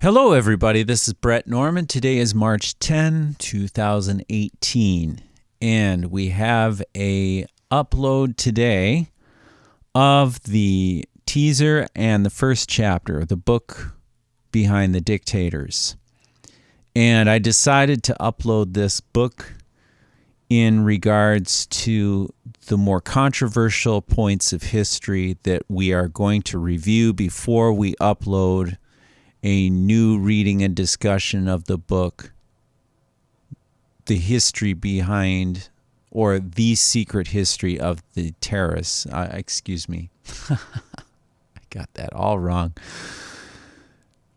Hello, everybody. This is Brett Norman. Today is March 10, 2018, and we have a upload today of the teaser and the first chapter of the book Behind the Dictators. And I decided to upload this book in regards to the more controversial points of history that we are going to review before we upload a new reading and discussion of the book, The History Behind, or The Secret History of the Terrorists. Excuse me. I got that all wrong.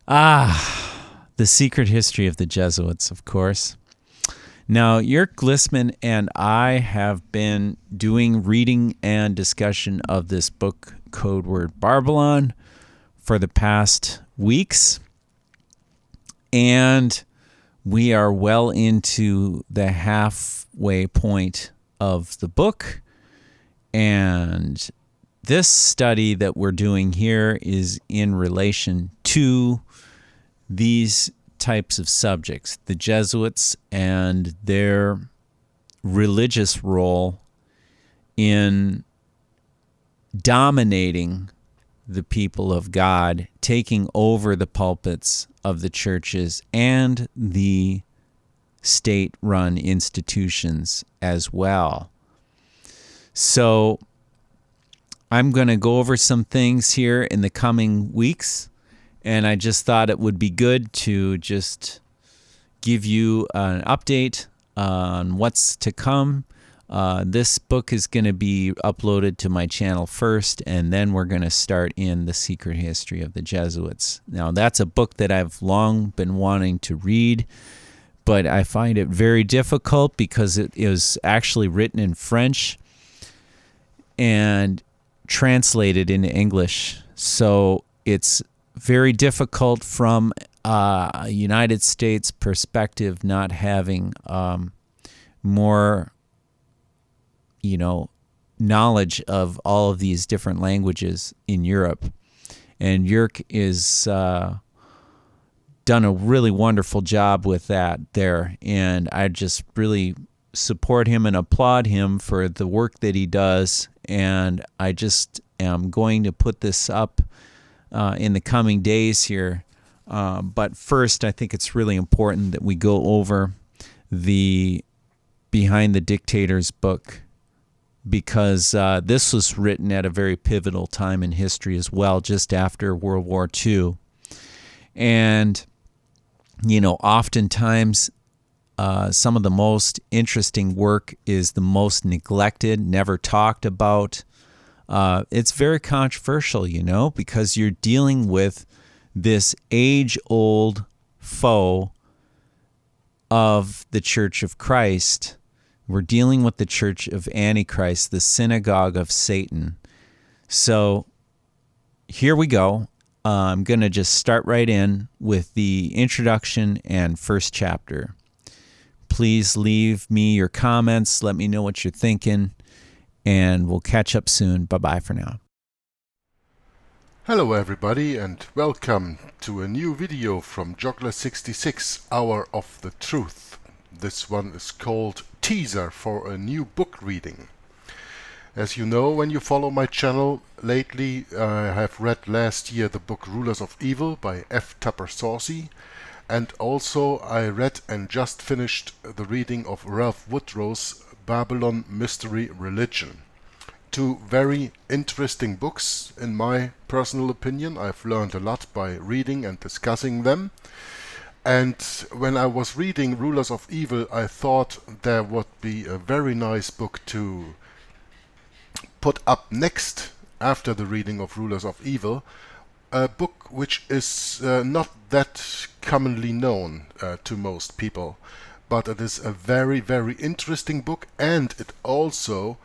The Secret History of the Jesuits, of course. Now, Jörg Glissman and I have been doing reading and discussion of this book, code word Babylon, for the past weeks, and we are well into the halfway point of the book, and this study that we're doing here is in relation to these types of subjects, the Jesuits and their religious role in dominating the people of God, taking over the pulpits of the churches and the state-run institutions as well. So I'm going to go over some things here in the coming weeks, and I just thought it would be good to just give you an update on what's to come. This book is going to be uploaded to my channel first, and then we're going to start in The Secret History of the Jesuits. Now, that's a book that I've long been wanting to read, but I find it very difficult because it is actually written in French and translated into English. So it's very difficult from a United States perspective, not having more knowledge of all of these different languages in Europe. And Jörg is done a really wonderful job with that there. And I just really support him and applaud him for the work that he does. And I just am going to put this up in the coming days here. But first, I think it's really important that we go over the Behind the Dictators book, because this was written at a very pivotal time in history as well, just after World War II. And, oftentimes some of the most interesting work is the most neglected, never talked about. It's very controversial, because you're dealing with this age-old foe of the Church of Christ. We're dealing with the Church of Antichrist, the synagogue of Satan. So here we go. I'm going to just start right in with the introduction and first chapter. Please leave me your comments. Let me know what you're thinking, and we'll catch up soon. Bye-bye for now. Hello everybody, and welcome to a new video from Joggler66, Hour of the Truth. This one is called Teaser for a New Book Reading. As you know, when you follow my channel lately, I have read last year the book Rulers of Evil by F. Tupper Saucy, and also I read and just finished the reading of Ralph Woodrow's Babylon Mystery Religion. Two very interesting books in my personal opinion. I've learned a lot by reading and discussing them. And when I was reading Rulers of Evil, I thought there would be a very nice book to put up next after the reading of Rulers of Evil, a book which is not that commonly known to most people, but it is a very, very interesting book, and it also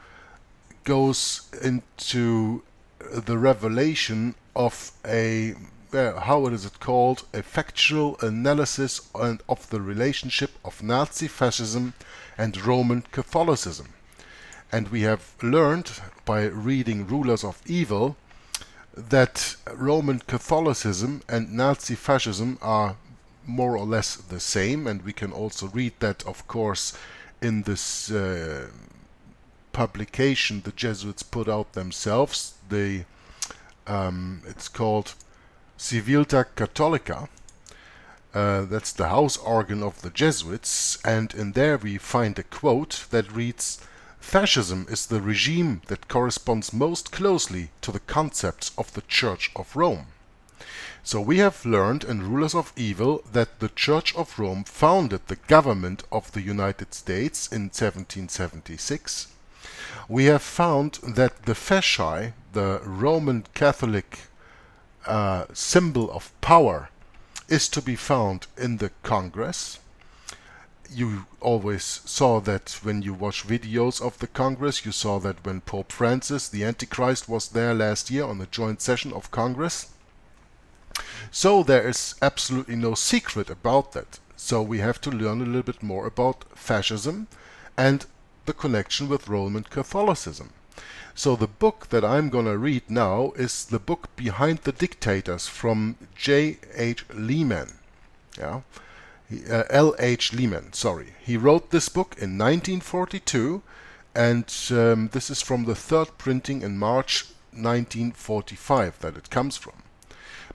goes into the revelation of a how is it called? A factual analysis of the relationship of Nazi-Fascism and Roman Catholicism. And we have learned by reading Rulers of Evil that Roman Catholicism and Nazi-Fascism are more or less the same, and we can also read that, of course, in this publication the Jesuits put out themselves. It's called Civiltà Cattolica. That's the house organ of the Jesuits, and in there we find a quote that reads, "Fascism is the regime that corresponds most closely to the concepts of the Church of Rome." So we have learned in Rulers of Evil that the Church of Rome founded the government of the United States in 1776. We have found that the fasci, the Roman Catholic symbol of power, is to be found in the Congress. You always saw that when you watch videos of the Congress. You saw that when Pope Francis, the Antichrist, was there last year on the joint session of Congress. So there is absolutely no secret about that. So we have to learn a little bit more about fascism and the connection with Roman Catholicism. So the book that I'm going to read now is the book Behind the Dictators from J.H. Lehman. Yeah? L.H. Lehman, sorry. He wrote this book in 1942, and this is from the third printing in March 1945 that it comes from.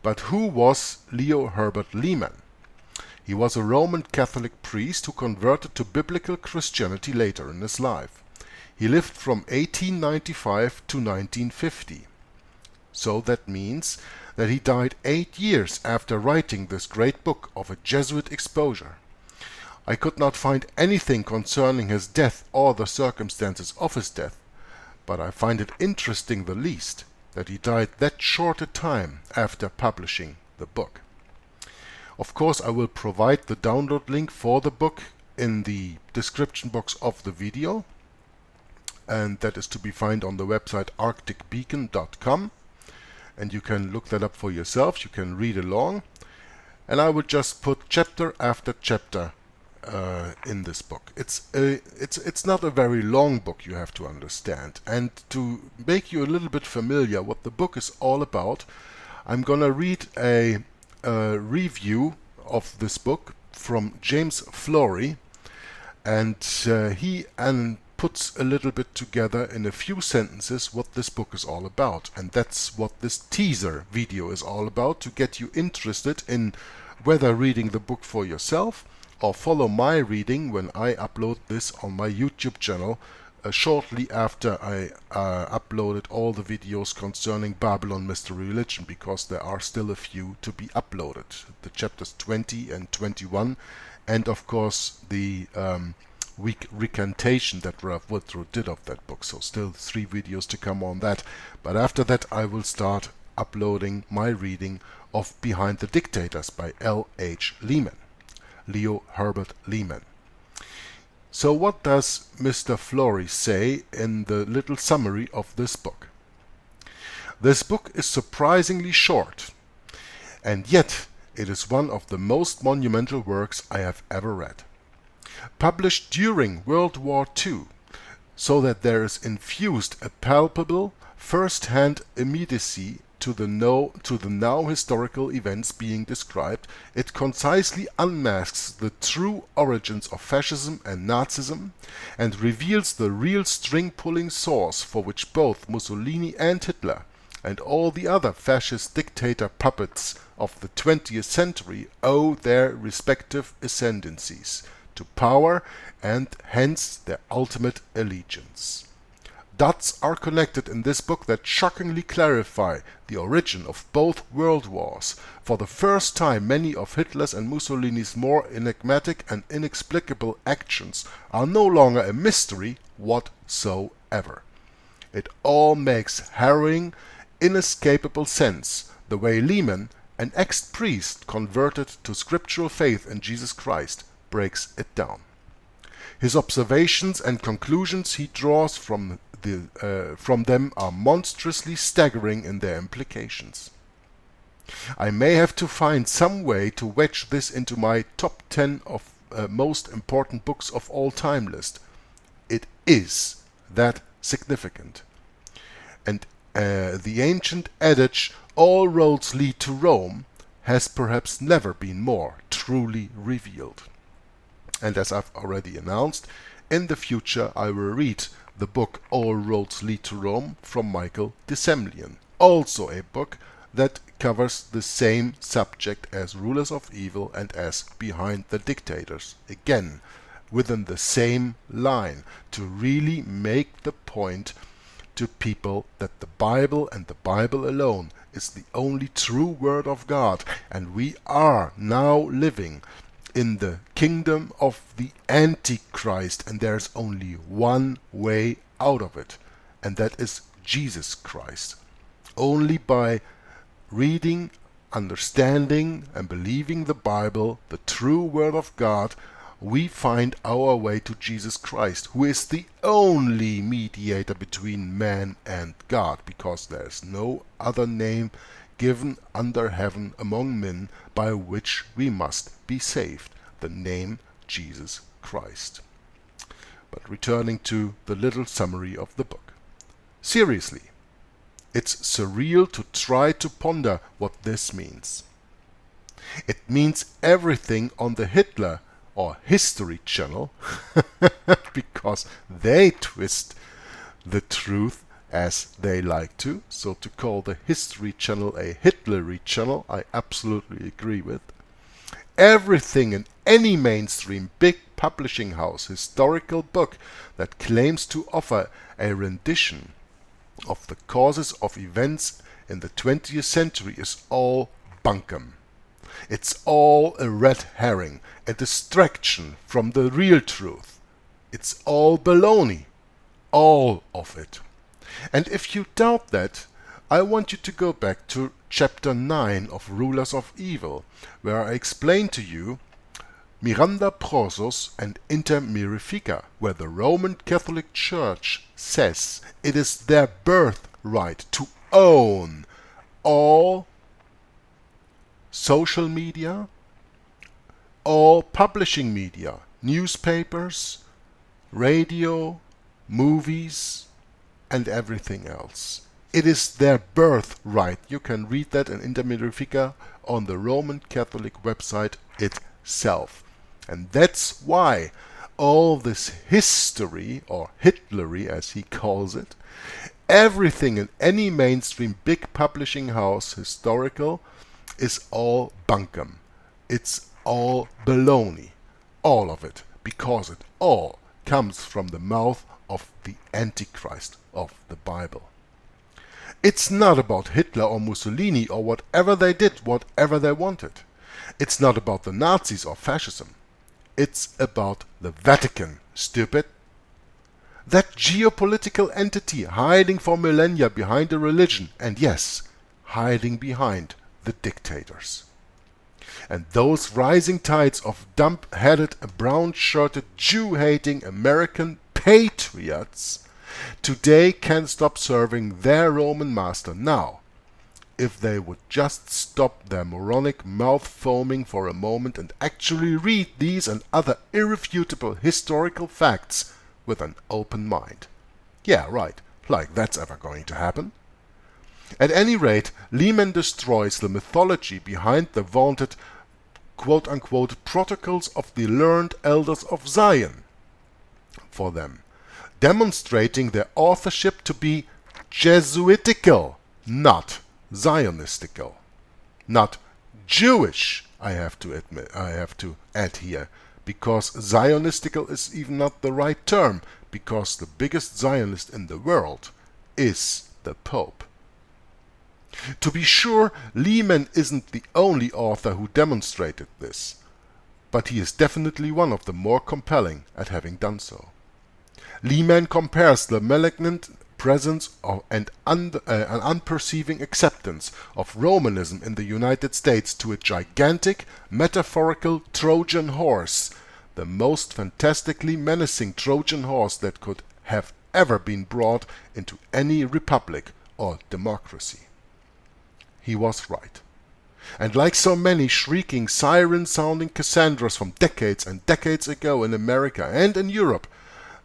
But who was Leo Herbert Lehman? He was a Roman Catholic priest who converted to biblical Christianity later in his life. He lived from 1895 to 1950. So that means that he died 8 years after writing this great book of a Jesuit exposure. I could not find anything concerning his death or the circumstances of his death, but I find it interesting the least that he died that short a time after publishing the book. Of course, I will provide the download link for the book in the description box of the video, and that is to be found on the website arcticbeacon.com, and you can look that up for yourself. You can read along, and I would just put chapter after chapter in this book. It's not a very long book, you have to understand, and to make you a little bit familiar what the book is all about, I'm gonna read a review of this book from James Flory, and he puts a little bit together in a few sentences what this book is all about, and that's what this teaser video is all about, to get you interested in whether reading the book for yourself or follow my reading when I upload this on my YouTube channel shortly after I uploaded all the videos concerning Babylon Mystery Religion, because there are still a few to be uploaded, the chapters 20 and 21, and of course the weak recantation that Ralph Woodrow did of that book. So still 3 videos to come on that, but after that I will start uploading my reading of Behind the Dictators by L.H. Lehman, Leo Herbert Lehman. So what does Mr. Flory say in the little summary of this book? This book is surprisingly short, and yet it is one of the most monumental works I have ever read. Published during World War II, so that there is infused a palpable, first-hand immediacy to the now historical events being described, it concisely unmasks the true origins of fascism and Nazism, and reveals the real string-pulling source for which both Mussolini and Hitler, and all the other fascist dictator puppets of the 20th century, owe their respective ascendancies to power and hence their ultimate allegiance. Dots are connected in this book that shockingly clarify the origin of both world wars. For the first time, many of Hitler's and Mussolini's more enigmatic and inexplicable actions are no longer a mystery whatsoever. It all makes harrowing, inescapable sense, the way Lehman, an ex-priest converted to scriptural faith in Jesus Christ, breaks it down. His observations and conclusions he draws from them are monstrously staggering in their implications. I may have to find some way to wedge this into my top 10 of most important books of all time list. It is that significant. And the ancient adage, all roads lead to Rome, has perhaps never been more truly revealed. And as I've already announced, in the future I will read the book All Roads Lead to Rome from Michael de Semlyen, also a book that covers the same subject as Rulers of Evil and as Behind the Dictators, again within the same line, to really make the point to people that the Bible and the Bible alone is the only true Word of God, and we are now living in the kingdom of the Antichrist, and there's only one way out of it, and that is Jesus Christ. Only by reading, understanding, and believing the Bible, the true Word of God, we find our way to Jesus Christ, who is the only mediator between man and God, because there is no other name given under heaven among men by which we must be saved, the name Jesus Christ. But returning to the little summary of the book. Seriously, it's surreal to try to ponder what this means. It means everything on the Hitler or History Channel, because they twist the truth as they like to. So to call the History Channel a Hitlery channel, I absolutely agree with. Everything in any mainstream big publishing house historical book that claims to offer a rendition of the causes of events in the 20th century is all bunkum. It's all a red herring, a distraction from the real truth. It's all baloney, all of it. And if you doubt that, I want you to go back to chapter 9 of Rulers of Evil, where I explain to you Miranda Prosus and Inter Mirifica, where the Roman Catholic Church says it is their birthright to own all social media, all publishing media, newspapers, radio, movies, and everything else. It is their birthright. You can read that in Inter Mirifica on the Roman Catholic website itself. And that's why all this history, or Hitlery as he calls it, everything in any mainstream big publishing house historical is all bunkum. It's all baloney. All of it. Because it all comes from the mouth of the Antichrist of the Bible. It's not about Hitler or Mussolini or whatever they did, whatever they wanted. It's not about the Nazis or fascism. It's about the Vatican, stupid. That geopolitical entity hiding for millennia behind a religion, and yes, hiding behind the dictators. And those rising tides of dump-headed, brown-shirted, Jew-hating American patriots today can't stop serving their Roman master now. If they would just stop their moronic mouth foaming for a moment and actually read these and other irrefutable historical facts with an open mind. Yeah, right, like that's ever going to happen. At any rate, Lehman destroys the mythology behind the vaunted quote-unquote protocols of the learned elders of Zion for them, demonstrating their authorship to be Jesuitical, not Zionistical, not Jewish, I have to add here, because Zionistical is even not the right term, because the biggest Zionist in the world is the Pope. To be sure, Lehman isn't the only author who demonstrated this, but he is definitely one of the more compelling at having done so. Lehman compares the malignant presence of an unperceiving acceptance of Romanism in the United States to a gigantic, metaphorical Trojan horse, the most fantastically menacing Trojan horse that could have ever been brought into any republic or democracy. He was right. And like so many shrieking, siren-sounding Cassandras from decades and decades ago in America and in Europe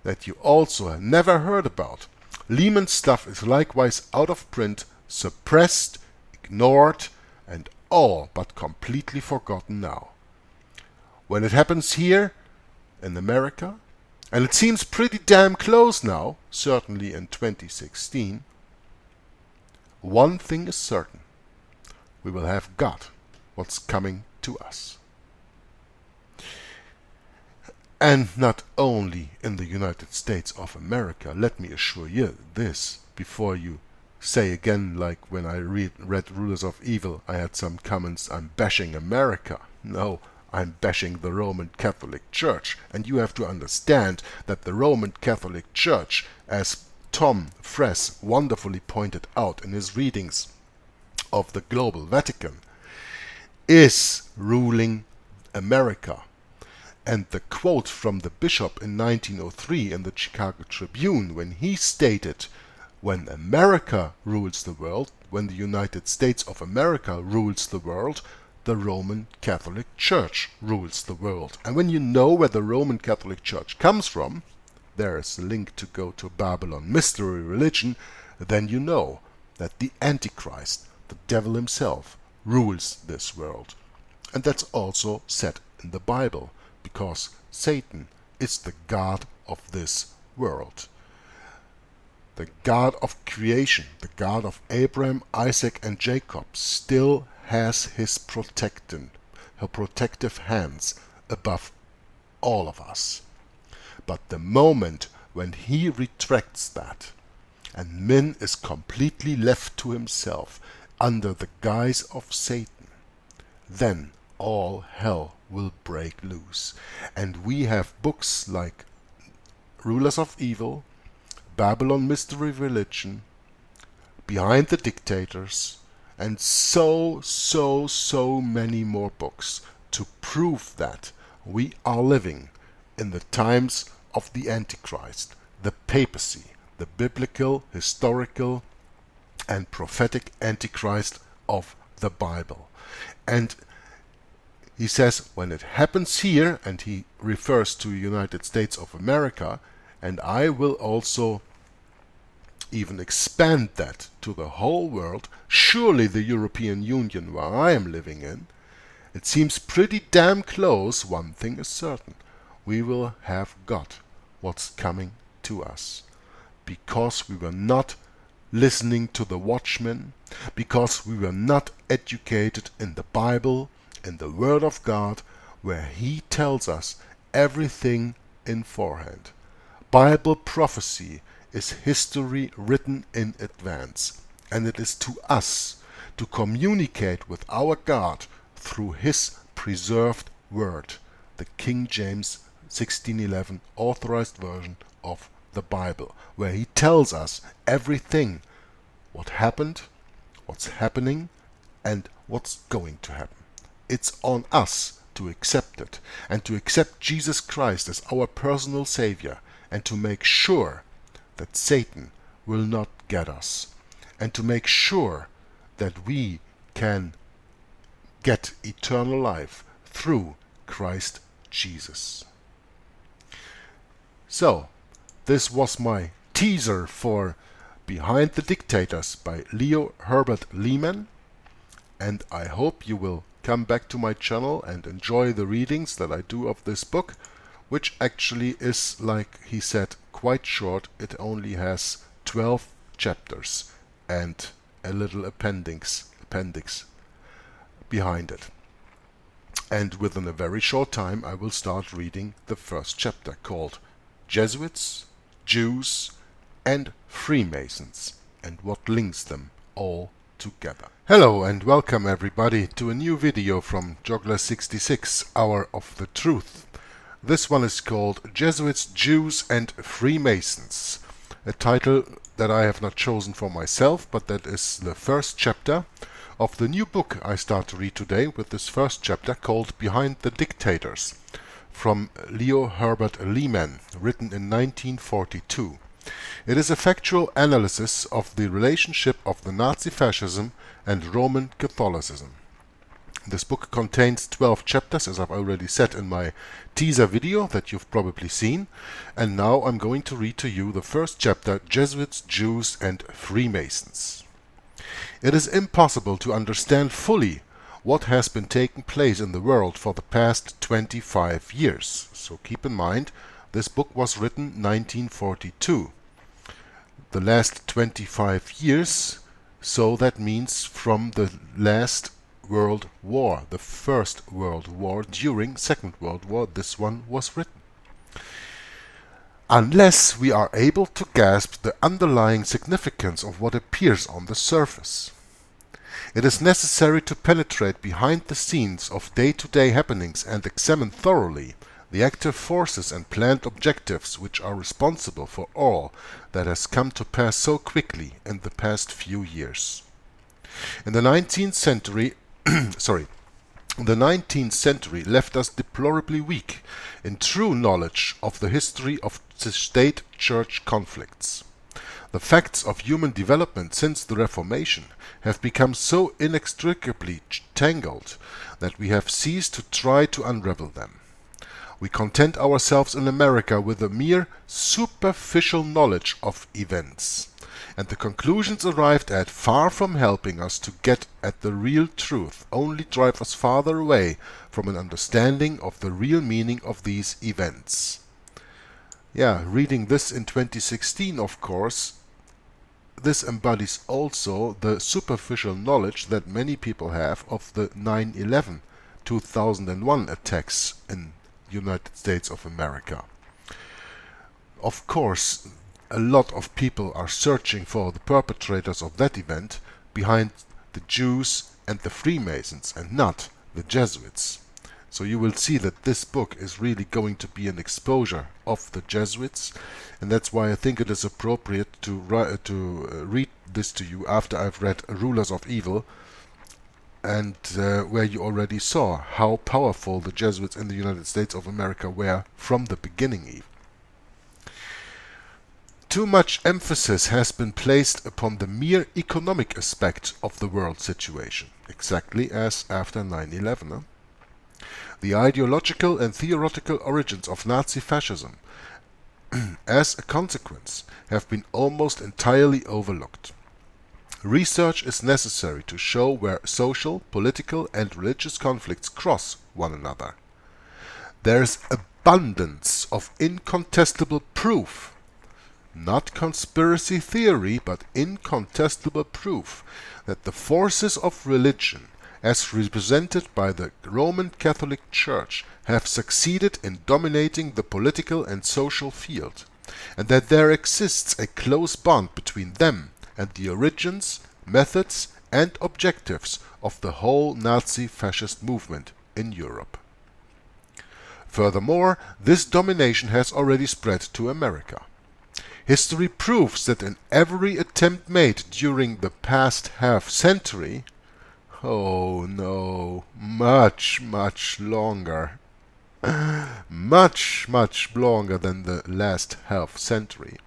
that you also never heard about, Lehman's stuff is likewise out of print, suppressed, ignored, and all but completely forgotten now. When it happens here in America, and it seems pretty damn close now, certainly in 2016, one thing is certain: we will have got what's coming to us. And not only in the United States of America. Let me assure you this before you say again, like when I read Rulers of Evil, I had some comments, I'm bashing America. No, I'm bashing the Roman Catholic Church. And you have to understand that the Roman Catholic Church, as Tom Frass wonderfully pointed out in his readings of the Global Vatican, is ruling America. And the quote from the bishop in 1903 in the Chicago Tribune, when he stated, when America rules the world, when the United States of America rules the world, the Roman Catholic Church rules the world. And when you know where the Roman Catholic Church comes from, there is a link to go to Babylon Mystery Religion, then you know that the Antichrist, the devil himself, rules this world. And that's also said in the Bible, because Satan is the god of this world. The God of creation, the God of Abraham, Isaac and Jacob, still has his protective hands above all of us. But the moment when he retracts that, and man is completely left to himself under the guise of Satan, then all hell will break loose. And we have books like Rulers of Evil, Babylon Mystery Religion, Behind the Dictators, and so many more books to prove that we are living in the times of the Antichrist, the Papacy, the biblical, historical, and prophetic Antichrist of the Bible. And he says, when it happens here, and he refers to United States of America, and I will also even expand that to the whole world, surely the European Union where I am living in, it seems pretty damn close. One thing is certain: we will have got what's coming to us, because we were not listening to the watchmen, because we were not educated in the Bible, in the Word of God, where he tells us everything in forehand. Bible prophecy is history written in advance, and it is to us to communicate with our God through his preserved word, the King James 1611 authorized version of the Bible, where he tells us everything, what happened, what's happening, and what's going to happen. It's on us to accept it, and to accept Jesus Christ as our personal Savior, and to make sure that Satan will not get us, and to make sure that we can get eternal life through Christ Jesus. So, this was my teaser for Behind the Dictators by Herbert Lehman, and I hope you will come back to my channel and enjoy the readings that I do of this book, which actually is, like he said, quite short. It only has 12 chapters and a little appendix behind it. And within a very short time I will start reading the first chapter, called Jesuits, Jews and Freemasons, and what links them all together. Hello and welcome everybody to a new video from Joggler66, Hour of the Truth. This one is called Jesuits, Jews and Freemasons, a title that I have not chosen for myself, but that is the first chapter of the new book I start to read today, with this first chapter called Behind the Dictators, from Herbert Lehman, written in 1942. It is a factual analysis of the relationship of the Nazi-Fascism and Roman Catholicism. This book contains 12 chapters, as I've already said in my teaser video that you've probably seen. And now I'm going to read to you the first chapter, Jesuits, Jews and Freemasons. It is impossible to understand fully what has been taking place in the world for the past 25 years. So keep in mind, this book was written 1942. The last 25 years, so that means from the last World War, the First World War. During Second World War, this one was written. Unless we are able to grasp the underlying significance of what appears on the surface, it is necessary to penetrate behind the scenes of day-to-day happenings and examine thoroughly the active forces and planned objectives which are responsible for all that has come to pass so quickly in the past few years. In the 19th century, the 19th century left us deplorably weak in true knowledge of the history of the state-church conflicts. The facts of human development since the Reformation have become so inextricably tangled that we have ceased to try to unravel them. We content ourselves in America with a mere superficial knowledge of events, and the conclusions arrived at, far from helping us to get at the real truth, only drive us farther away from an understanding of the real meaning of these events. Yeah, reading this in 2016, of course, this embodies also the superficial knowledge that many people have of the 9/11 2001 attacks in the United States of America. Of course, a lot of people are searching for the perpetrators of that event behind the Jews and the Freemasons and not the Jesuits. So you will see that this book is really going to be an exposure of the Jesuits, and that's why I think it is appropriate to read this to you after I've read Rulers of Evil, and where you already saw how powerful the Jesuits in the United States of America were from the beginning even. Too much emphasis has been placed upon the mere economic aspect of the world situation, exactly as after 9/11. The ideological and theoretical origins of Nazi-Fascism, as a consequence, have been almost entirely overlooked. Research is necessary to show where social, political and religious conflicts cross one another. There is abundance of incontestable proof, not conspiracy theory, but incontestable proof, that the forces of religion, as represented by the Roman Catholic Church, have succeeded in dominating the political and social field, and that there exists a close bond between them and the origins, methods and objectives of the whole Nazi-Fascist movement in Europe. Furthermore, this domination has already spread to America. History proves that in every attempt made during the past half-century, oh no, much longer, much longer than the last half-century.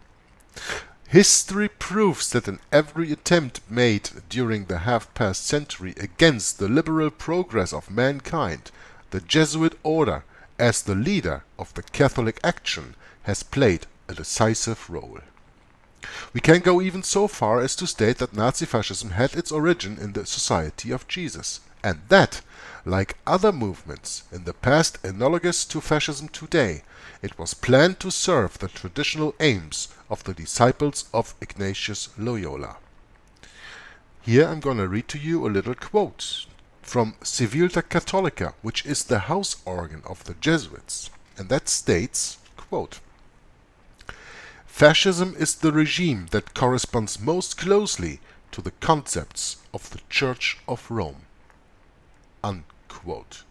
History proves that in every attempt made during the half-past century against the liberal progress of mankind, the Jesuit order, as the leader of the Catholic action, has played a decisive role. We can go even so far as to state that Nazi-Fascism had its origin in the Society of Jesus, and that, like other movements in the past analogous to fascism today, it was planned to serve the traditional aims of the disciples of Ignatius Loyola. Here I'm going to read to you a little quote from Civiltà Cattolica, which is the house organ of the Jesuits, and that states, quote, "Fascism is the regime that corresponds most closely to the concepts of the Church of Rome." Unquote.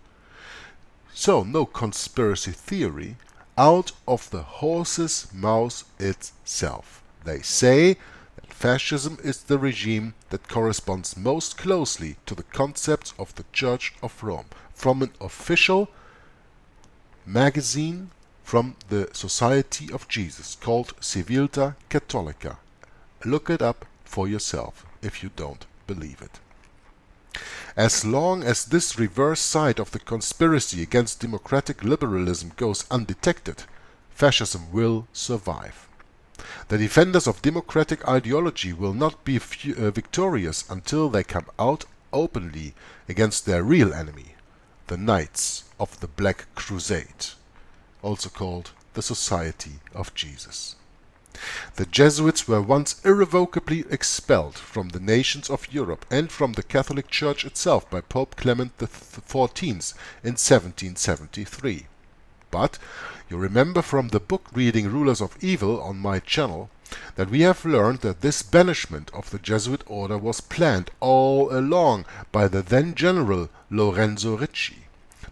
So, no conspiracy theory, out of the horse's mouth itself. They say that fascism is the regime that corresponds most closely to the concepts of the Church of Rome, from an official magazine from the Society of Jesus called Civiltà Cattolica. Look it up for yourself if you don't believe it. As long as this reverse side of the conspiracy against democratic liberalism goes undetected, fascism will survive. The defenders of democratic ideology will not be victorious until they come out openly against their real enemy, the Knights of the Black Crusade, also called the Society of Jesus. The Jesuits were once irrevocably expelled from the nations of Europe and from the Catholic Church itself by Pope Clement XIV in 1773. But you remember from the book reading Rulers of Evil on my channel that we have learned that this banishment of the Jesuit order was planned all along by the then General Lorenzo Ricci,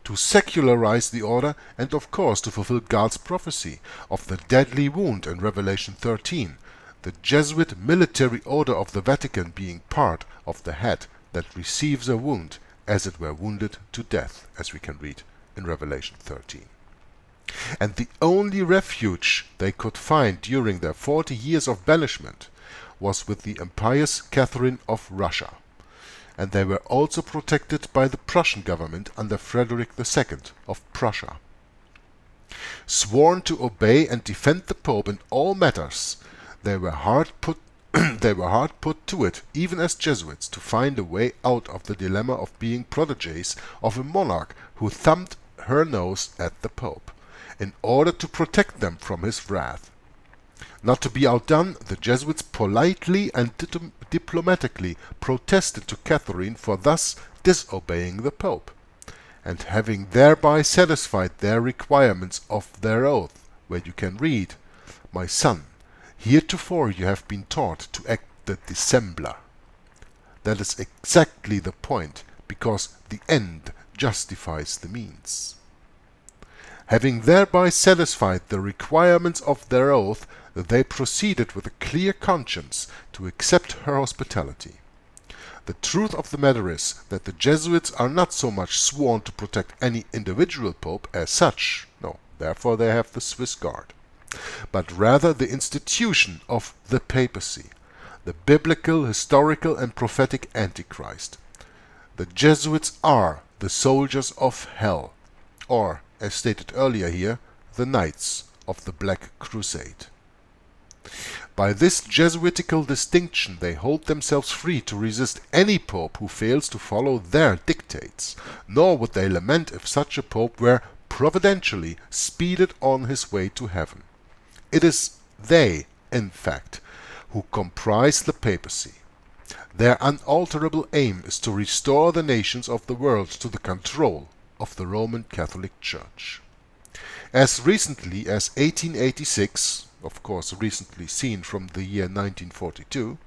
to secularize the order and of course to fulfill God's prophecy of the deadly wound in Revelation 13, the Jesuit military order of the Vatican being part of the head that receives a wound as it were wounded to death, as we can read in Revelation 13. And the only refuge they could find during their 40 years of banishment was with the impious Catherine of Russia, and they were also protected by the Prussian government under Frederick II of Prussia. Sworn to obey and defend the Pope in all matters, they were hard put to it, even as Jesuits, to find a way out of the dilemma of being protégés of a monarch who thumbed her nose at the Pope, in order to protect them from his wrath. Not to be outdone, the Jesuits politely and diplomatically protested to Catherine for thus disobeying the Pope, and having thereby satisfied their requirements of their oath, where you can read, "My son, heretofore you have been taught to act the dissembler." That is exactly the point, because the end justifies the means. Having thereby satisfied the requirements of their oath, they proceeded with a clear conscience to accept her hospitality. The truth of the matter is that the Jesuits are not so much sworn to protect any individual pope as such, no, therefore they have the Swiss Guard, but rather the institution of the Papacy, the biblical, historical and prophetic Antichrist. The Jesuits are the soldiers of hell, or, as stated earlier here, the Knights of the Black Crusade. By this Jesuitical distinction they hold themselves free to resist any pope who fails to follow their dictates, nor would they lament if such a pope were providentially speeded on his way to heaven. It is they, in fact, who comprise the Papacy. Their unalterable aim is to restore the nations of the world to the control of the Roman Catholic Church. As recently as 1886, of course recently seen from the year 1942,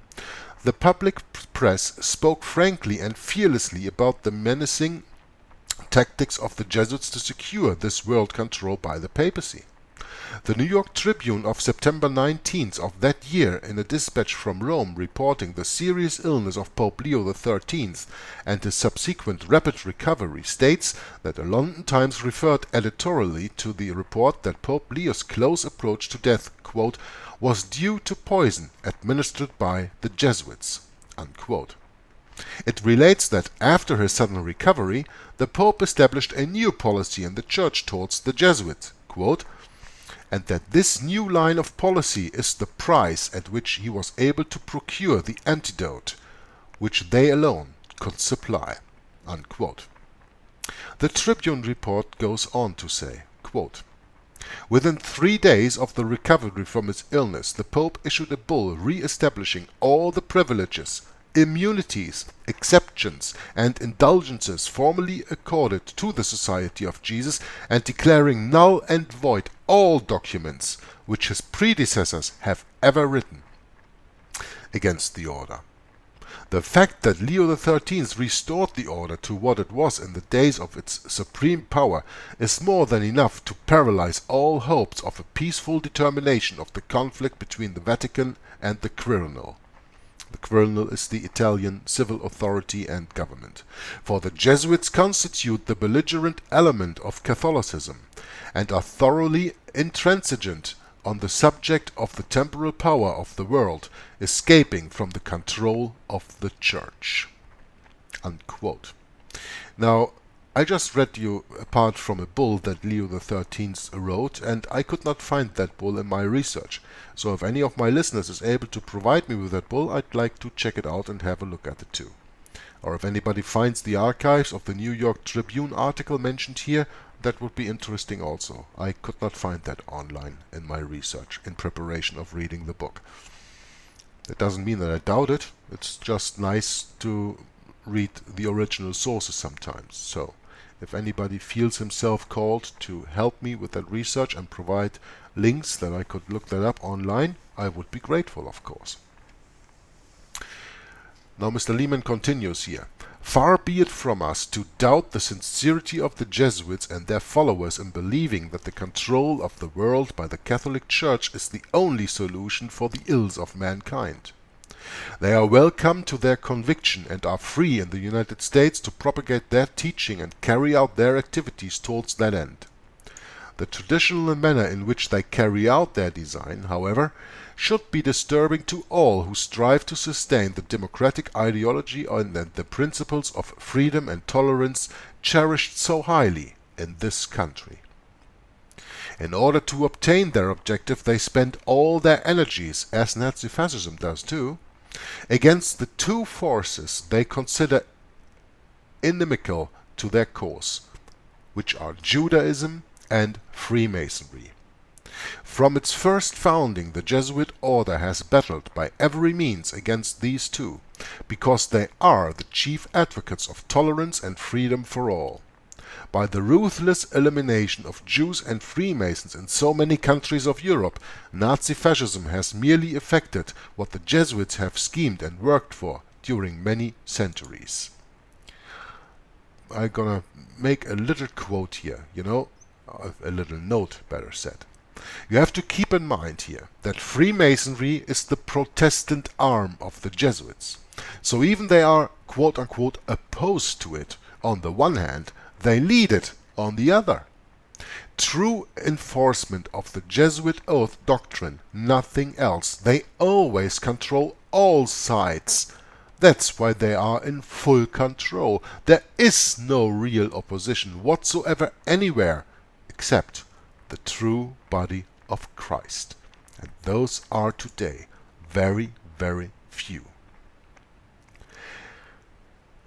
the public press spoke frankly and fearlessly about the menacing tactics of the Jesuits to secure this world control by the Papacy. The New York Tribune of September 19th of that year, in a dispatch from Rome reporting the serious illness of Pope Leo XIII and his subsequent rapid recovery, states that the London Times referred editorially to the report that Pope Leo's close approach to death, quote, was due to poison administered by the Jesuits, unquote. It relates that after his sudden recovery, the Pope established a new policy in the Church towards the Jesuits, quote, and that this new line of policy is the price at which he was able to procure the antidote, which they alone could supply, unquote. The Tribune report goes on to say, quote, within 3 days of the recovery from his illness, the Pope issued a bull re-establishing all the privileges, immunities, exceptions, and indulgences formerly accorded to the Society of Jesus, and declaring null and void all documents which his predecessors have ever written against the order. The fact that Leo XIII restored the order to what it was in the days of its supreme power is more than enough to paralyze all hopes of a peaceful determination of the conflict between the Vatican and the Quirinal. The Quirinal is the Italian civil authority and government, for the Jesuits constitute the belligerent element of Catholicism, and are thoroughly intransigent on the subject of the temporal power of the world escaping from the control of the Church. unquote. Now, I just read you a part from a bull that Leo XIII wrote, and I could not find that bull in my research. So if any of my listeners is able to provide me with that bull, I'd like to check it out and have a look at it too. Or if anybody finds the archives of the New York Tribune article mentioned here, that would be interesting also. I could not find that online in my research in preparation of reading the book. That doesn't mean that I doubt it. It's just nice to read the original sources sometimes. So if anybody feels himself called to help me with that research and provide links that I could look that up online, I would be grateful, of course. Now Mr. Lehman continues here. Far be it from us to doubt the sincerity of the Jesuits and their followers in believing that the control of the world by the Catholic Church is the only solution for the ills of mankind. They are welcome to their conviction and are free in the United States to propagate their teaching and carry out their activities towards that end. The traditional manner in which they carry out their design, however, should be disturbing to all who strive to sustain the democratic ideology and the principles of freedom and tolerance cherished so highly in this country. In order to obtain their objective, they spend all their energies, as Nazi-Fascism does too, against the two forces they consider inimical to their cause, which are Judaism and Freemasonry. From its first founding, the Jesuit order has battled by every means against these two, because they are the chief advocates of tolerance and freedom for all. By the ruthless elimination of Jews and Freemasons in so many countries of Europe, Nazi-Fascism has merely effected what the Jesuits have schemed and worked for during many centuries. I'm gonna make a little quote here, a little note, better said. You have to keep in mind here that Freemasonry is the Protestant arm of the Jesuits. So even they are quote-unquote opposed to it on the one hand, they lead it on the other. True enforcement of the Jesuit oath doctrine, nothing else. They always control all sides. That's why they are in full control. There is no real opposition whatsoever anywhere except the true body of Christ. And those are today very, very few.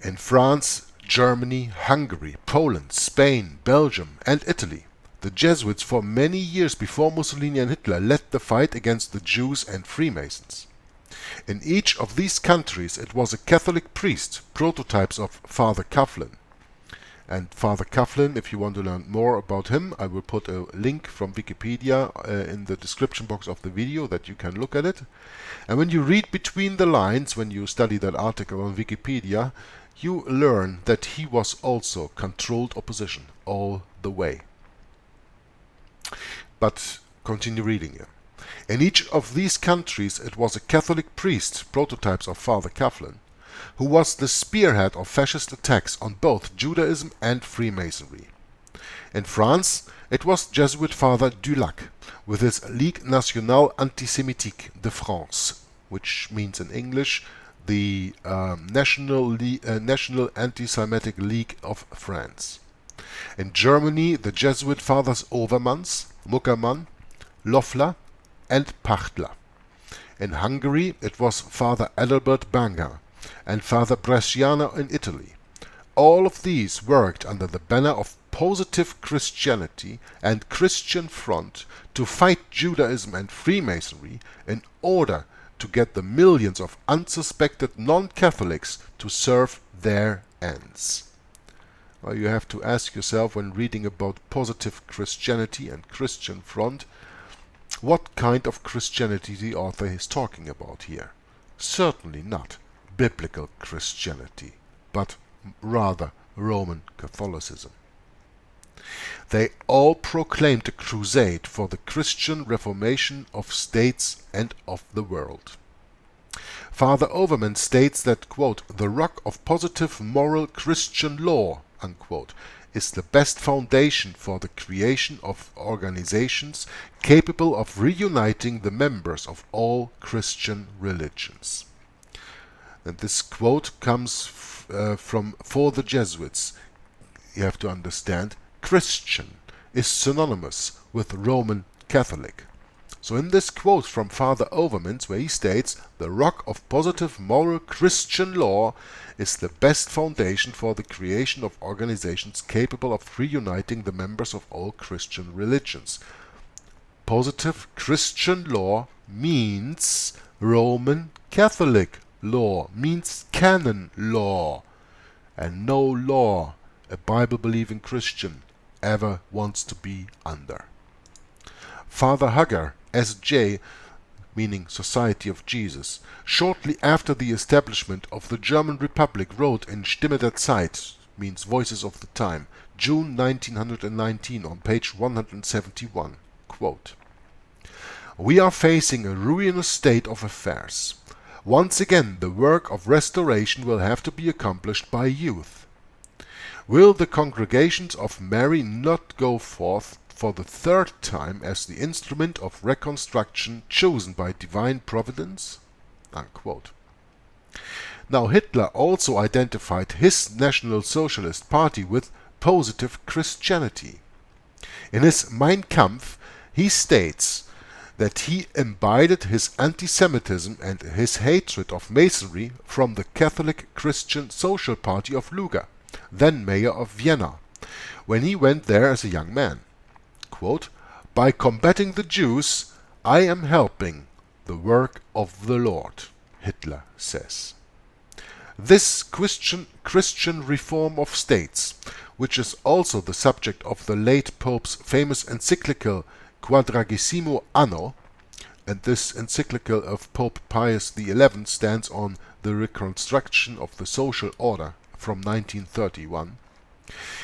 In France, Germany, Hungary, Poland, Spain, Belgium and Italy, the Jesuits for many years before Mussolini and Hitler led the fight against the Jews and Freemasons. In each of these countries it was a Catholic priest, prototypes of Father Coughlin. And Father Coughlin, if you want to learn more about him, I will put a link from Wikipedia in the description box of the video that you can look at it. And when you read between the lines, when you study that article on Wikipedia, you learn that he was also controlled opposition all the way. But continue reading here. In each of these countries it was a Catholic priest, prototypes of Father Coughlin, who was the spearhead of fascist attacks on both Judaism and Freemasonry. In France, it was Jesuit Father Dulac, with his Ligue Nationale Anti-Semitique de France, which means in English the National Anti-Semitic League of France. In Germany, the Jesuit Fathers Overmans, Muckermann, Loeffler and Pachtler. In Hungary, it was Father Adalbert Banger and Father Bresciano in Italy. All of these worked under the banner of Positive Christianity and Christian Front to fight Judaism and Freemasonry in order to get the millions of unsuspected non-Catholics to serve their ends. Well, you have to ask yourself when reading about Positive Christianity and Christian Front, what kind of Christianity the author is talking about here. Certainly not biblical Christianity, but rather Roman Catholicism. They all proclaimed a crusade for the Christian reformation of states and of the world. Father Overman states that, quote, the rock of positive moral Christian law, unquote, is the best foundation for the creation of organizations capable of reuniting the members of all Christian religions. And this quote comes for the Jesuits, you have to understand, Christian is synonymous with Roman Catholic. So in this quote from Father Overmans, where he states, "The rock of positive moral Christian law is the best foundation for the creation of organizations capable of reuniting the members of all Christian religions." Positive Christian law means Roman Catholic law, means canon law, and no law a Bible-believing Christian ever wants to be under. Father Hugger, S.J., meaning Society of Jesus, shortly after the establishment of the German Republic, wrote in Stimme der Zeit, means Voices of the Time, June 1919 on page 171, quote, "We are facing a ruinous state of affairs. Once again the work of restoration will have to be accomplished by youth. Will the congregations of Mary not go forth for the third time as the instrument of reconstruction chosen by divine providence?" Unquote. Now Hitler also identified his National Socialist Party with positive Christianity. In his Mein Kampf he states that he imbibed his anti-Semitism and his hatred of Masonry from the Catholic Christian Social Party of Luger, then mayor of Vienna, when he went there as a young man. Quote, "By combating the Jews, I am helping the work of the Lord," Hitler says. This Christian reform of states, which is also the subject of the late Pope's famous encyclical Quadragesimo Anno, and this encyclical of Pope Pius XI stands on the reconstruction of the social order from 1931,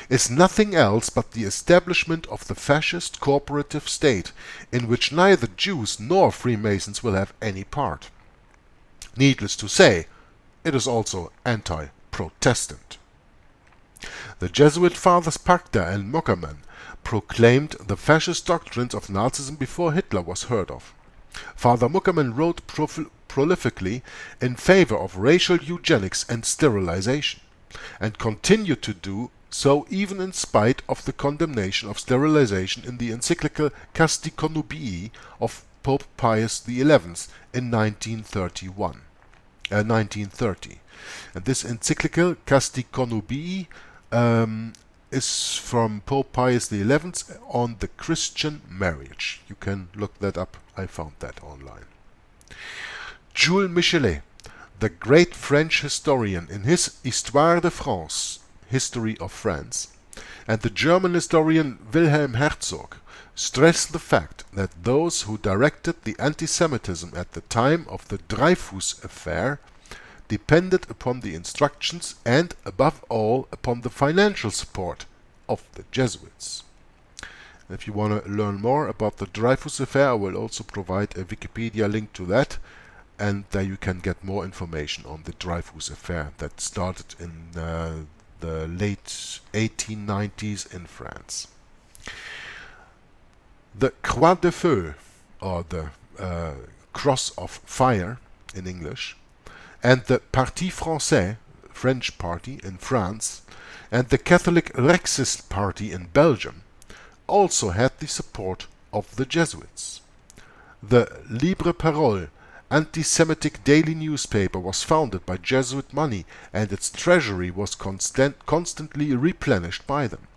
is nothing else but the establishment of the fascist corporative state, in which neither Jews nor Freemasons will have any part. Needless to say, it is also anti-Protestant. The Jesuit fathers Pacta and Mockerman proclaimed the fascist doctrines of Nazism before Hitler was heard of. Father Muckerman wrote prolifically in favor of racial eugenics and sterilization, and continued to do so even in spite of the condemnation of sterilization in the encyclical Casti Connubii of Pope Pius XI in 1930. And this encyclical Casti Connubii is from Pope Pius XI on the Christian marriage. You can look that up. I found that online. Jules Michelet, the great French historian, in his Histoire de France, History of France, and the German historian Wilhelm Herzog stress the fact that those who directed the anti-Semitism at the time of the Dreyfus affair depended upon the instructions and, above all, upon the financial support of the Jesuits. If you want to learn more about the Dreyfus affair, I will also provide a Wikipedia link to that, and there you can get more information on the Dreyfus affair that started in the late 1890s in France. The Croix de Feu, or the Cross of Fire in English, and the Parti Français, French party in France, and the Catholic Rexist party in Belgium also had the support of the Jesuits. The Libre Parole, anti-Semitic daily newspaper, was founded by Jesuit money, and its treasury was constantly replenished by them.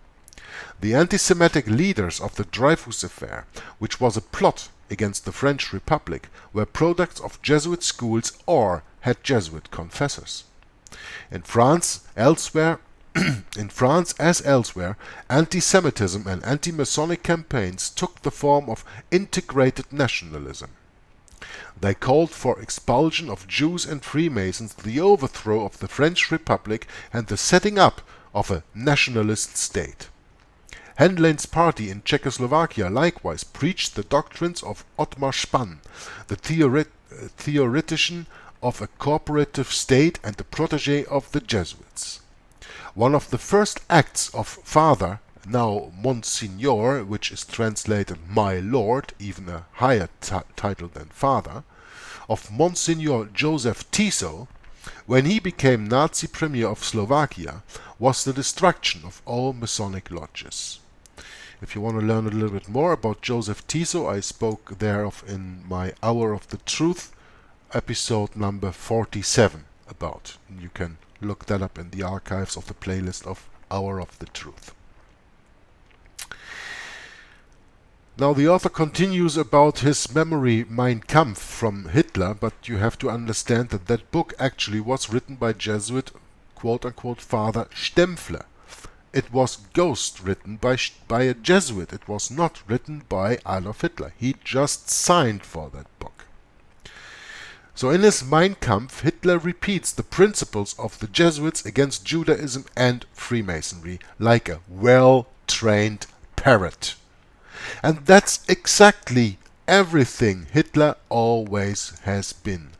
The anti-Semitic leaders of the Dreyfus affair, which was a plot against the French Republic, were products of Jesuit schools or had Jesuit confessors. In France, as elsewhere, anti-Semitism and anti-Masonic campaigns took the form of integrated nationalism. They called for expulsion of Jews and Freemasons, the overthrow of the French Republic, and the setting up of a nationalist state. Henlein's party in Czechoslovakia likewise preached the doctrines of Ottmar Spann, the theoretician of a cooperative state and the protege of the Jesuits. One of the first acts of Father, now Monsignor, which is translated My Lord, even a higher title than Father, of Monsignor Joseph Tissot, when he became Nazi Premier of Slovakia, was the destruction of all Masonic lodges. If you want to learn a little bit more about Joseph Tiso, I spoke thereof in my Hour of the Truth, episode number 47 about. You can look that up in the archives of the playlist of Hour of the Truth. Now the author continues about his memory Mein Kampf from Hitler, but you have to understand that that book actually was written by Jesuit quote-unquote Father Stempfler. It was ghost written by a Jesuit. It was not written by Adolf Hitler. He just signed for that book. So in his Mein Kampf, Hitler repeats the principles of the Jesuits against Judaism and Freemasonry like a well-trained parrot. And that's exactly everything Hitler always has been.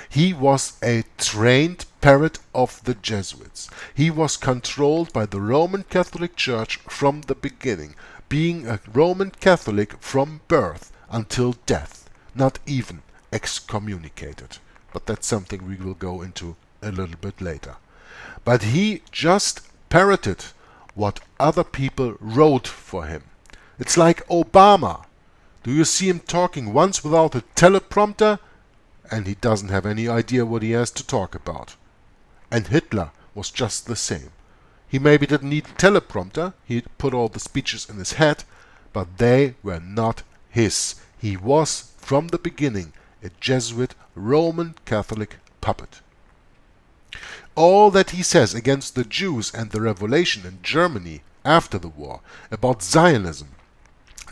He was a trained parrot of the Jesuits. He was controlled by the Roman Catholic Church from the beginning, being a Roman Catholic from birth until death, not even excommunicated. But that's something we will go into a little bit later. But he just parroted what other people wrote for him. It's like Obama. Do you see him talking once without a teleprompter? And he doesn't have any idea what he has to talk about. And Hitler was just the same. He maybe didn't need a teleprompter, he put all the speeches in his head, but they were not his. He was, from the beginning, a Jesuit Roman Catholic puppet. All that he says against the Jews and the revolution in Germany after the war, about Zionism,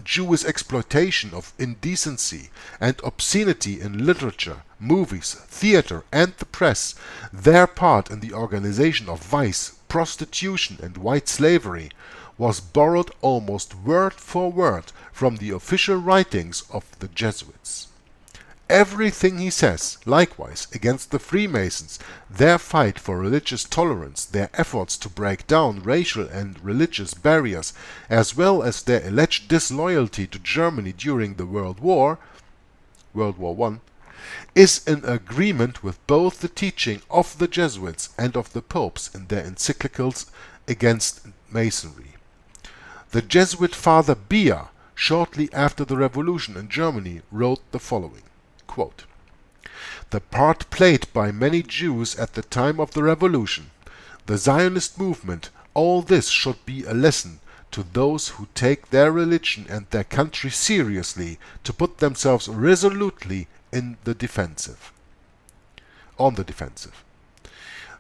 Jewish exploitation of indecency and obscenity in literature, movies, theater and the press, their part in the organization of vice, prostitution and white slavery, was borrowed almost word for word from the official writings of the Jesuits. Everything he says, likewise, against the Freemasons, their fight for religious tolerance, their efforts to break down racial and religious barriers, as well as their alleged disloyalty to Germany during the World War I, is in agreement with both the teaching of the Jesuits and of the popes in their encyclicals against Masonry. The Jesuit Father Bier, shortly after the revolution in Germany, wrote the following. Quote, "The part played by many Jews at the time of the revolution, the Zionist movement, all this should be a lesson to those who take their religion and their country seriously, to put themselves resolutely on the defensive.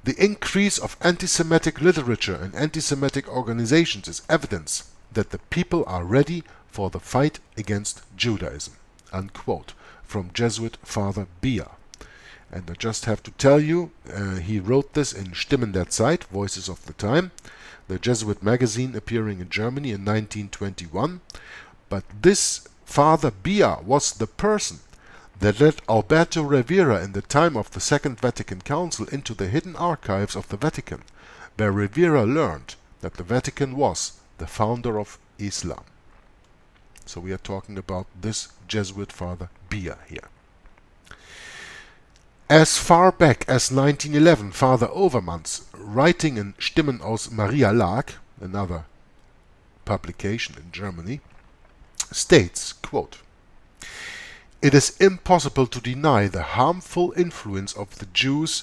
The increase of anti-Semitic literature and anti-Semitic organizations is evidence that the people are ready for the fight against Judaism." Unquote. From Jesuit Father Bier. And I just have to tell you, he wrote this in Stimmen der Zeit, Voices of the Time, the Jesuit magazine appearing in Germany in 1921. But this Father Bier was the person that led Alberto Rivera in the time of the Second Vatican Council into the hidden archives of the Vatican, where Rivera learned that the Vatican was the founder of Islam. So we are talking about this Jesuit Father Bier here. As far back as 1911, Father Overmans, writing in Stimmen aus Maria Lag, another publication in Germany, states, quote, "It is impossible to deny the harmful influence of the Jews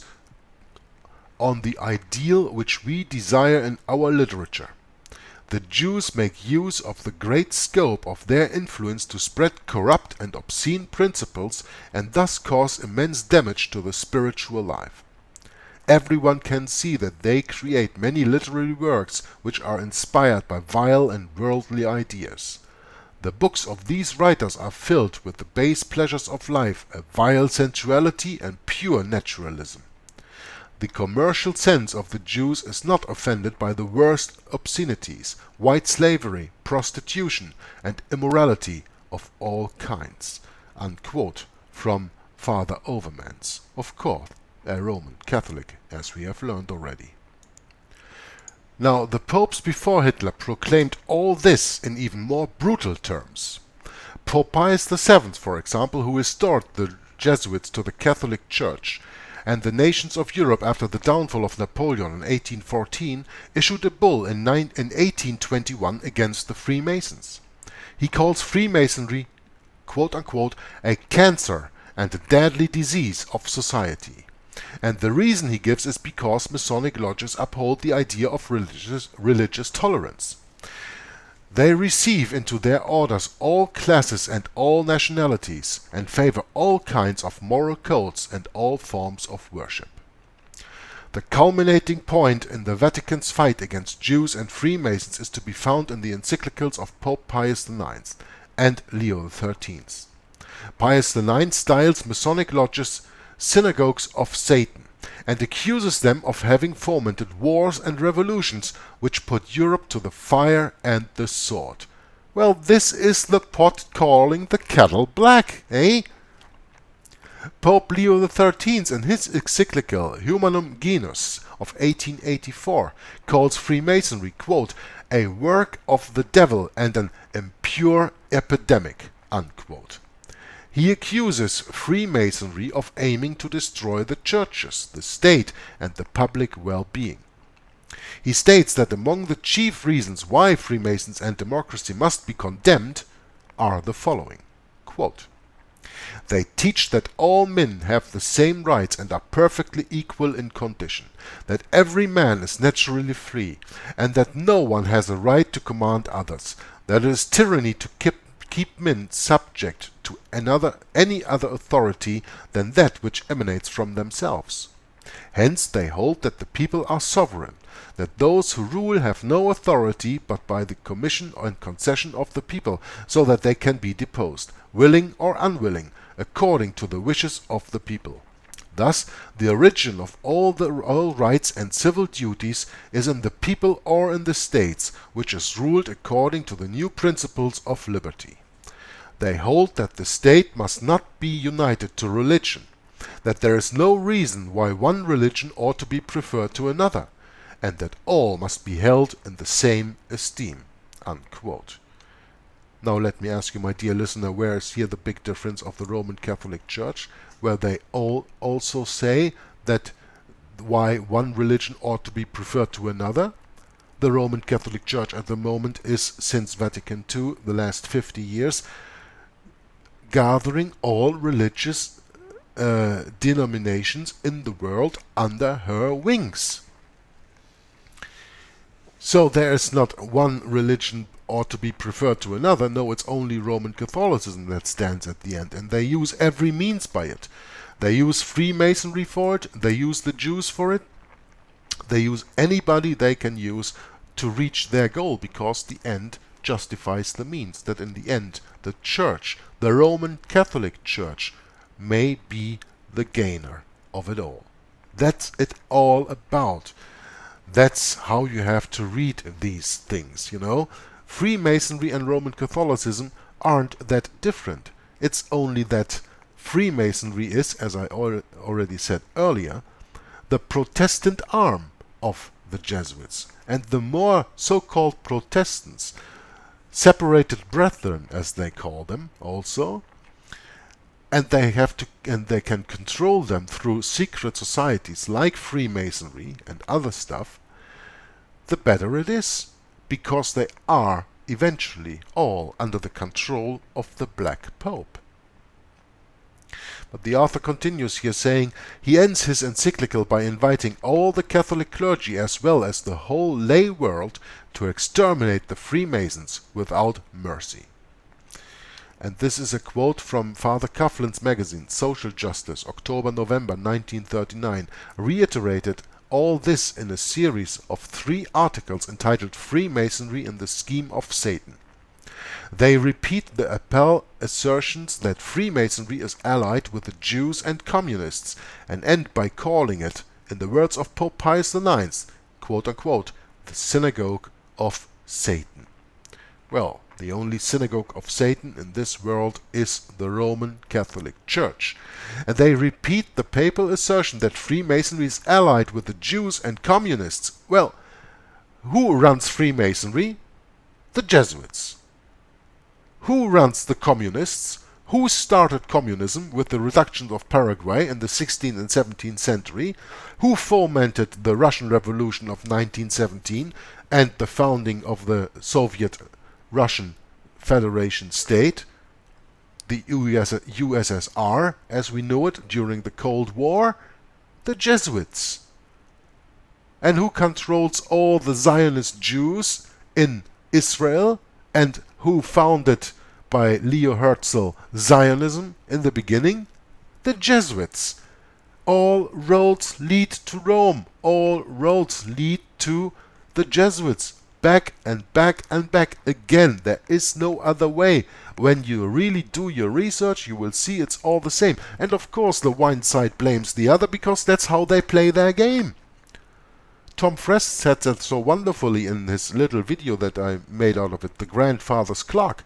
on the ideal which we desire in our literature. The Jews make use of the great scope of their influence to spread corrupt and obscene principles and thus cause immense damage to the spiritual life. Everyone can see that they create many literary works which are inspired by vile and worldly ideas. The books of these writers are filled with the base pleasures of life, a vile sensuality and pure naturalism. The commercial sense of the Jews is not offended by the worst obscenities, white slavery, prostitution, and immorality of all kinds." Unquote. From Father Overmans, of course, a Roman Catholic, as we have learned already. Now, the popes before Hitler proclaimed all this in even more brutal terms. Pope Pius VII, for example, who restored the Jesuits to the Catholic Church, and the nations of Europe after the downfall of Napoleon in 1814 issued a bull in 1821 against the Freemasons. He calls Freemasonry, quote-unquote, a cancer and a deadly disease of society. And the reason he gives is because Masonic lodges uphold the idea of religious tolerance. They receive into their orders all classes and all nationalities, and favor all kinds of moral codes and all forms of worship. The culminating point in the Vatican's fight against Jews and Freemasons is to be found in the encyclicals of Pope Pius IX and Leo XIII. Pius IX styles Masonic lodges synagogues of Satan and accuses them of having fomented wars and revolutions which put Europe to the fire and the sword. Well, this is the pot calling the kettle black, eh? Pope Leo XIII in his encyclical Humanum Genus of 1884 calls Freemasonry, quote, a work of the devil and an impure epidemic, unquote. He accuses Freemasonry of aiming to destroy the churches, the state, and the public well-being. He states that among the chief reasons why Freemasons and democracy must be condemned are the following, quote, they teach that all men have the same rights and are perfectly equal in condition, that every man is naturally free, and that no one has a right to command others, that it is tyranny to keep men subject to any other authority than that which emanates from themselves. Hence they hold that the people are sovereign, that those who rule have no authority but by the commission and concession of the people, so that they can be deposed, willing or unwilling, according to the wishes of the people. Thus, the origin of all rights and civil duties is in the people or in the states, which is ruled according to the new principles of liberty. They hold that the state must not be united to religion, that there is no reason why one religion ought to be preferred to another, and that all must be held in the same esteem, unquote. Now let me ask you, my dear listener, where is here the big difference of the Roman Catholic Church, where they all also say that why one religion ought to be preferred to another? The Roman Catholic Church at the moment is, since Vatican II, the last 50 years, gathering all religious denominations in the world under her wings. So there is not one religion ought to be preferred to another. No, it's only Roman Catholicism that stands at the end, and they use every means by it. They use Freemasonry for it, they use the Jews for it, they use anybody they can use to reach their goal, because the end justifies the means, that in the end the Church, the Roman Catholic Church, may be the gainer of it all. That's it all about. That's how you have to read these things, you know. Freemasonry and Roman Catholicism aren't that different. It's only that Freemasonry is, as I already said earlier, the Protestant arm of the Jesuits. And the more so-called Protestants, separated brethren as they call them also, and they can control them through secret societies like Freemasonry and other stuff, the better it is, because they are eventually all under the control of the Black Pope. But the author continues here saying, he ends his encyclical by inviting all the Catholic clergy as well as the whole lay world to exterminate the Freemasons without mercy. And this is a quote from Father Coughlin's magazine, Social Justice, October-November 1939, reiterated all this in a series of 3 articles entitled Freemasonry in the Scheme of Satan. They repeat the Papal assertions that Freemasonry is allied with the Jews and Communists, and end by calling it, in the words of Pope Pius IX, quote-unquote, the synagogue of Satan. Well, the only synagogue of Satan in this world is the Roman Catholic Church. And they repeat the papal assertion that Freemasonry is allied with the Jews and Communists. Well, who runs Freemasonry? The Jesuits. Who runs the Communists? Who started communism with the reduction of Paraguay in the 16th and 17th century? Who fomented the Russian Revolution of 1917 and the founding of the Soviet Russian Federation state, the USSR as we know it during the Cold War? The Jesuits. And who controls all the Zionist Jews in Israel, and who founded by Leo Herzl Zionism in the beginning? The Jesuits. All roads lead to Rome. All roads lead to the Jesuits. Back and back and back again. There is no other way. When you really do your research, you will see it's all the same. And of course the one side blames the other, because that's how they play their game. Tom Frest said that so wonderfully in his little video that I made out of it, The Grandfather's Clock.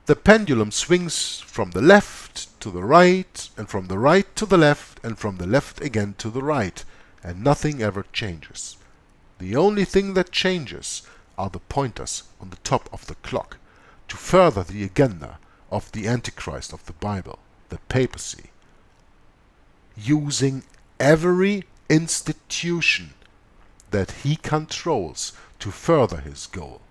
The pendulum swings from the left to the right, and from the right to the left, and from the left again to the right, and nothing ever changes. The only thing that changes are the pointers on the top of the clock to further the agenda of the Antichrist of the Bible, the Papacy, using every institution that he controls to further his goal.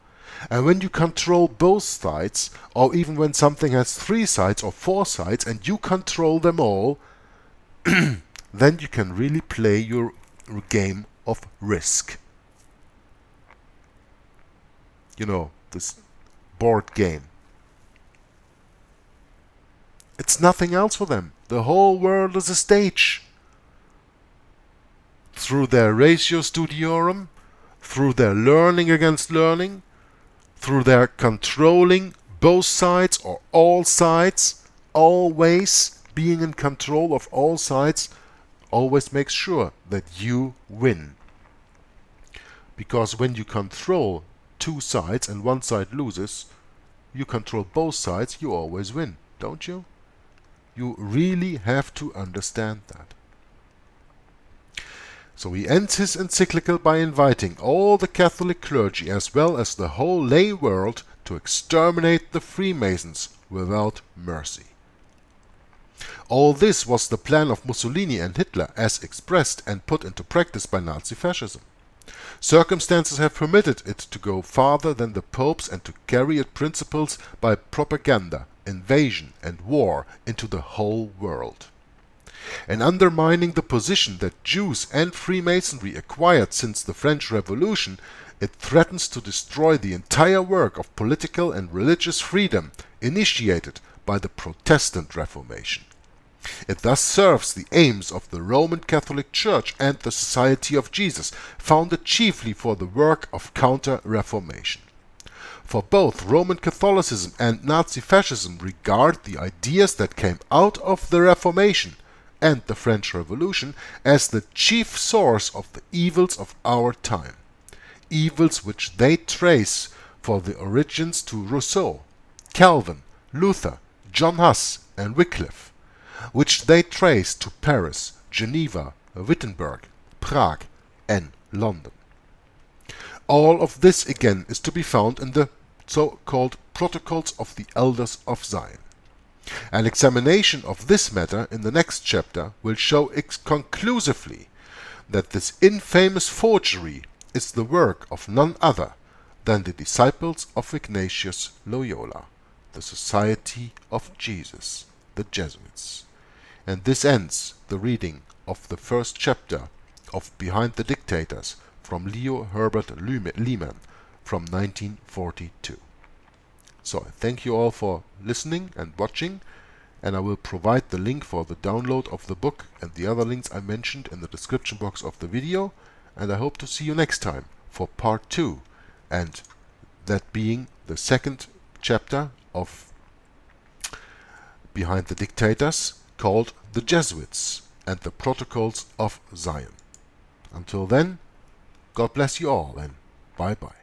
And when you control both sides, or even when something has 3 sides or 4 sides and you control them all, then you can really play your game of Risk. You know, this board game. It's nothing else for them. The whole world is a stage. Through their ratio studiorum, through their learning against learning, through their controlling both sides or all sides, always being in control of all sides, always makes sure that you win. Because when you control 2 sides and one side loses, you control both sides, you always win, don't you? You really have to understand that. So he ends his encyclical by inviting all the Catholic clergy as well as the whole lay world to exterminate the Freemasons without mercy. All this was the plan of Mussolini and Hitler as expressed and put into practice by Nazi-Fascism. Circumstances have permitted it to go farther than the popes and to carry its principles by propaganda, invasion and war into the whole world. And undermining the position that Jews and Freemasonry acquired since the French Revolution, it threatens to destroy the entire work of political and religious freedom initiated by the Protestant Reformation. It thus serves the aims of the Roman Catholic Church and the Society of Jesus, founded chiefly for the work of counter-reformation. For both Roman Catholicism and Nazi-Fascism regard the ideas that came out of the Reformation and the French Revolution as the chief source of the evils of our time, evils which they trace for the origins to Rousseau, Calvin, Luther, John Huss and Wycliffe, which they trace to Paris, Geneva, Wittenberg, Prague and London. All of this again is to be found in the so-called Protocols of the Elders of Zion. An examination of this matter in the next chapter will show conclusively that this infamous forgery is the work of none other than the disciples of Ignatius Loyola, the Society of Jesus, the Jesuits. And this ends the reading of the first chapter of Behind the Dictators from Leo Herbert Lehman from 1942. So I thank you all for listening and watching, and I will provide the link for the download of the book and the other links I mentioned in the description box of the video, and I hope to see you next time for part 2, and that being the second chapter of Behind the Dictators, called The Jesuits and the Protocols of Zion. Until then, God bless you all and bye bye.